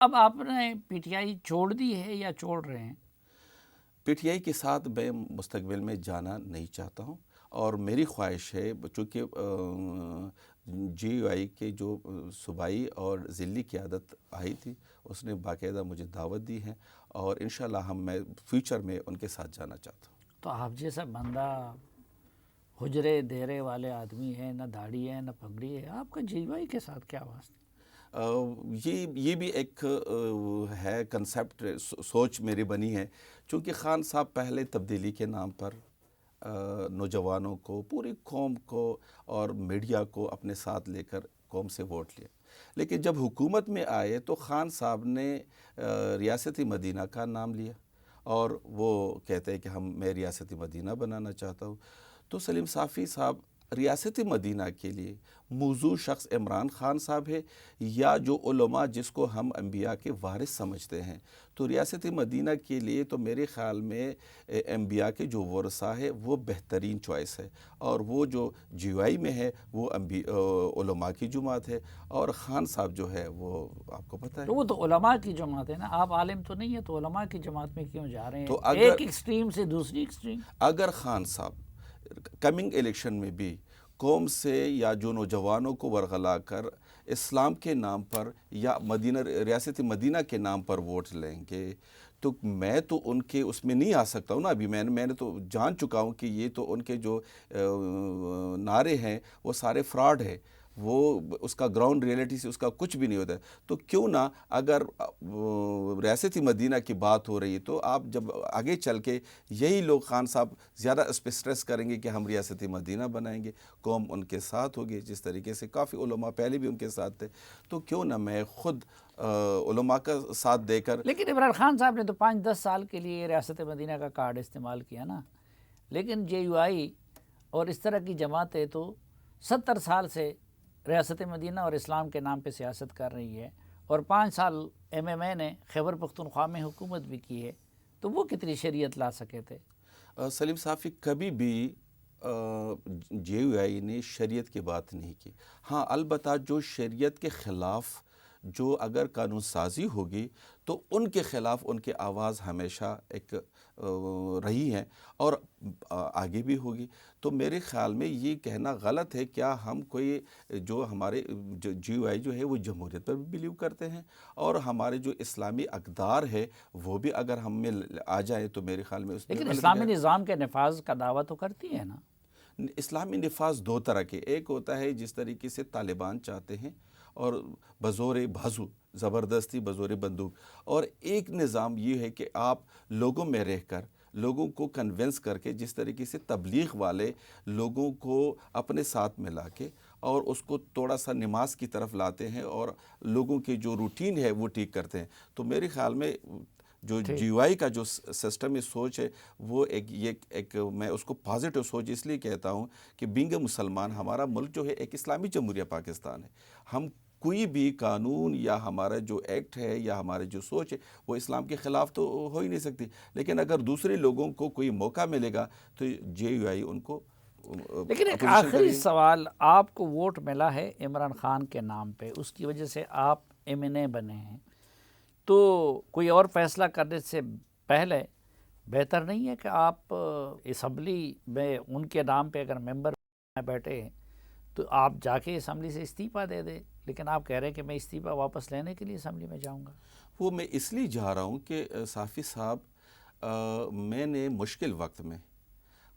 اب آپ نے پی ٹی آئی چھوڑ دی ہے یا چھوڑ رہے ہیں؟ پی ٹی آئی کے ساتھ میں مستقبل میں جانا نہیں چاہتا ہوں، اور میری خواہش ہے چونکہ جی یو آئی کے جو صوبائی اور ضلعی قیادت آئی تھی، اس نے باقاعدہ مجھے دعوت دی ہے، اور انشاءاللہ میں فیوچر میں ان کے ساتھ جانا چاہتا ہوں۔ تو آپ جیسا بندہ حجرے دیرے والے آدمی ہے، نہ داڑھی ہے نہ پگڑی ہے، آپ کا جی وائی کے ساتھ کیا واسطہ؟ یہ بھی ایک ہے کنسیپٹ، سوچ میری بنی ہے، چونکہ خان صاحب پہلے تبدیلی کے نام پر نوجوانوں کو، پوری قوم کو اور میڈیا کو اپنے ساتھ لے کر قوم سے ووٹ لیا، لیکن جب حکومت میں آئے تو خان صاحب نے ریاستی مدینہ کا نام لیا، اور وہ کہتے ہیں کہ میں ریاستی مدینہ بنانا چاہتا ہوں۔ تو سلیم صافی صاحب ریاستی مدینہ کے لیے موزوں شخص عمران خان صاحب ہے، یا جو علماء جس کو ہم انبیاء کے وارث سمجھتے ہیں؟ تو ریاستی مدینہ کے لیے تو میرے خیال میں انبیاء کے جو ورثہ ہے وہ بہترین چوائس ہے، اور وہ جو جی وائی میں ہے وہ علماء کی جماعت ہے، اور خان صاحب جو ہے وہ آپ کو پتہ تو ہے۔ وہ تو علماء کی جماعت ہے نا، آپ عالم تو نہیں ہے، تو علماء کی جماعت میں کیوں جا رہے ہیں، تو ایک ایکسٹریم سے دوسری ایکسٹریم؟ اگر خان صاحب کمنگ الیکشن میں بھی قوم سے یا جو نوجوانوں کو ورغلا کر اسلام کے نام پر یا ریاستی مدینہ کے نام پر ووٹ لیں گے، تو میں تو ان کے اس میں نہیں آ سکتا ہوں نا۔ ابھی میں نے تو جان چکا ہوں کہ یہ تو ان کے جو نعرے ہیں وہ سارے فراڈ ہیں، وہ اس کا گراؤنڈ ریئلٹی سے اس کا کچھ بھی نہیں ہوتا ہے۔ تو کیوں نہ، اگر ریاستی مدینہ کی بات ہو رہی ہے تو آپ جب آگے چل کے یہی لوگ خان صاحب زیادہ اس پہ سٹریس کریں گے کہ ہم ریاستی مدینہ بنائیں گے، قوم ان کے ساتھ ہوگی، جس طریقے سے کافی علماء پہلے بھی ان کے ساتھ تھے، تو کیوں نہ میں خود علماء کا ساتھ دے کر۔ لیکن عمران خان صاحب نے تو 5-10 سال کے لیے ریاست مدینہ کا کارڈ استعمال کیا نا، لیکن جے یو آئی اور اس طرح کی جماعتیں تو 70 سال سے ریاست مدینہ اور اسلام کے نام پہ سیاست کر رہی ہے، اور 5 سال ایم ایم اے نے خیبر پختونخوا میں حکومت بھی کی ہے، تو وہ کتنی شریعت لا سکے تھے؟ سلیم صافی کبھی بھی جے یو آئی نے شریعت کی بات نہیں کی۔ ہاں، البتہ جو شریعت کے خلاف جو اگر قانون سازی ہوگی تو ان کے خلاف ان کی آواز ہمیشہ ایک رہی ہے، اور آگے بھی ہوگی۔ تو میرے خیال میں یہ کہنا غلط ہے، کیا ہم کوئی جو ہمارے جی یو آئی جو ہے وہ جمہوریت پر بھی بلیو کرتے ہیں، اور ہمارے جو اسلامی اقدار ہے وہ بھی اگر ہم میں آ جائے تو میرے خیال میں اس میں لیکن غلط اسلامی ہے۔ نظام کے نفاذ کا دعویٰ تو کرتی ہے نا۔ اسلامی نفاذ دو طرح کے، ایک ہوتا ہے جس طریقے سے طالبان چاہتے ہیں، اور بزور بازو، زبردستی بزور بندوق، اور ایک نظام یہ ہے کہ آپ لوگوں میں رہ کر لوگوں کو کنونس کر کے، جس طریقے سے تبلیغ والے لوگوں کو اپنے ساتھ ملا کے اور اس کو تھوڑا سا نماز کی طرف لاتے ہیں، اور لوگوں کی جو روٹین ہے وہ ٹھیک کرتے ہیں۔ تو میرے خیال میں جو جی ٹھیک، یو آئی کا جو سسٹم ہے، سوچ ہے، وہ ایک میں اس کو پازیٹیو سوچ اس لیے کہتا ہوں کہ بینگ اے مسلمان، ہمارا ملک جو ہے ایک اسلامی جمہوریہ پاکستان ہے۔ ہم کوئی بھی قانون یا ہمارا جو ایکٹ ہے یا ہمارے جو سوچ ہے وہ اسلام کے خلاف تو ہو ہی نہیں سکتی، لیکن اگر دوسرے لوگوں کو کوئی موقع ملے گا تو جے یو آئی ان کو لیکن ایک اپوزیشن آخری کرے گی۔ سوال، آپ کو ووٹ ملا ہے عمران خان کے نام پہ، اس کی وجہ سے آپ ایم این اے بنے ہیں، تو کوئی اور فیصلہ کرنے سے پہلے بہتر نہیں ہے کہ آپ اسمبلی میں ان کے نام پہ اگر ممبر بیٹھے ہیں تو آپ جا کے اسمبلی سے استعفیٰ دے دیں؟ لیکن آپ کہہ رہے ہیں کہ میں استعفیٰ واپس لینے کے لیے اسمبلی میں جاؤں گا۔ وہ میں اس لیے جا رہا ہوں کہ صافی صاحب، میں نے مشکل وقت میں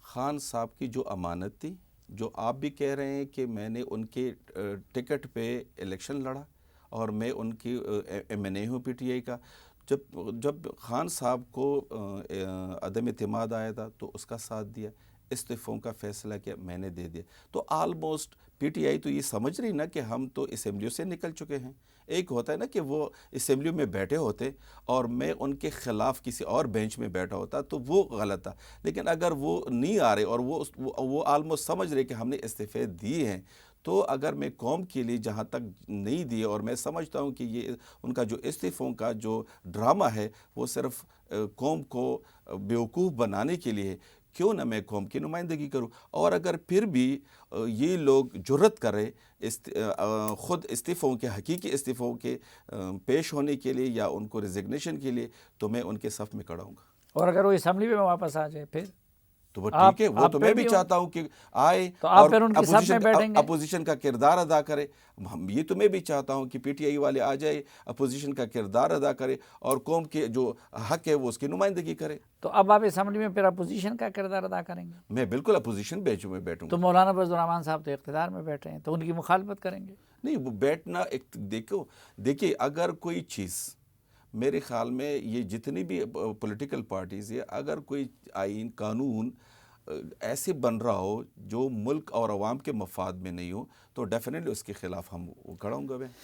خان صاحب کی جو امانت تھی، جو آپ بھی کہہ رہے ہیں کہ میں نے ان کے ٹکٹ پہ الیکشن لڑا، اور میں ان کی ایم این اے ہوں پی ٹی آئی کا، جب خان صاحب کو عدم اعتماد آیا تھا تو اس کا ساتھ دیا، استعفوں کا فیصلہ کیا، میں نے دے دیا۔ تو آلموسٹ پی ٹی آئی تو یہ سمجھ رہی نا کہ ہم تو اسمبلیوں سے نکل چکے ہیں۔ ایک ہوتا ہے نا کہ وہ اسمبلیوں میں بیٹھے ہوتے اور میں ان کے خلاف کسی اور بینچ میں بیٹھا ہوتا تو وہ غلط تھا، لیکن اگر وہ نہیں آ رہے اور وہ آلموسٹ سمجھ رہے کہ ہم نے استعفے دیے ہیں، تو اگر میں قوم کے لیے جہاں تک نہیں دیے، اور میں سمجھتا ہوں کہ یہ ان کا جو استعفوں کا جو ڈرامہ ہے وہ صرف قوم کو بیوقوف بنانے کے لیے ہے، کیوں نہ میں قوم کی نمائندگی کروں. اور اگر پھر بھی یہ لوگ جرت کرے خود استعفوں کے حقیقی استعفوں کے پیش ہونے کے لیے یا ان کو ریزگنیشن کے لیے، تو میں ان کے صف میں کھڑا ہوں گا. اور اگر وہ اسمبلی میں واپس آ جائے پھر تو وہ ٹھیک ہے، وہ تو میں بھی چاہتا ہوں کہ آئے اور اپوزیشن کا کردار ادا کرے. یہ تو میں بھی چاہتا ہوں کہ پی ٹی آئی والے آ جائے، اپوزیشن کا کردار ادا کرے اور قوم کے جو حق ہے وہ اس کی نمائندگی کرے. تو اب آپ اسمبلی میں پھر اپوزیشن کا کردار ادا کریں گے؟ میں بالکل اپوزیشن بیچوں میں بیٹھوں تو گا. مولانا فضل الرحمان صاحب تو اقتدار میں بیٹھے ہیں، تو ان کی مخالفت کریں گے؟ نہیں، وہ بیٹھنا دیکھیے اگر کوئی چیز، میرے خیال میں یہ جتنی بھی پولیٹیکل پارٹیز ہے، اگر کوئی آئین قانون ایسے بن رہا ہو جو ملک اور عوام کے مفاد میں نہیں ہو، تو ڈیفینیٹلی اس کے خلاف ہم کھڑا ہوں گا.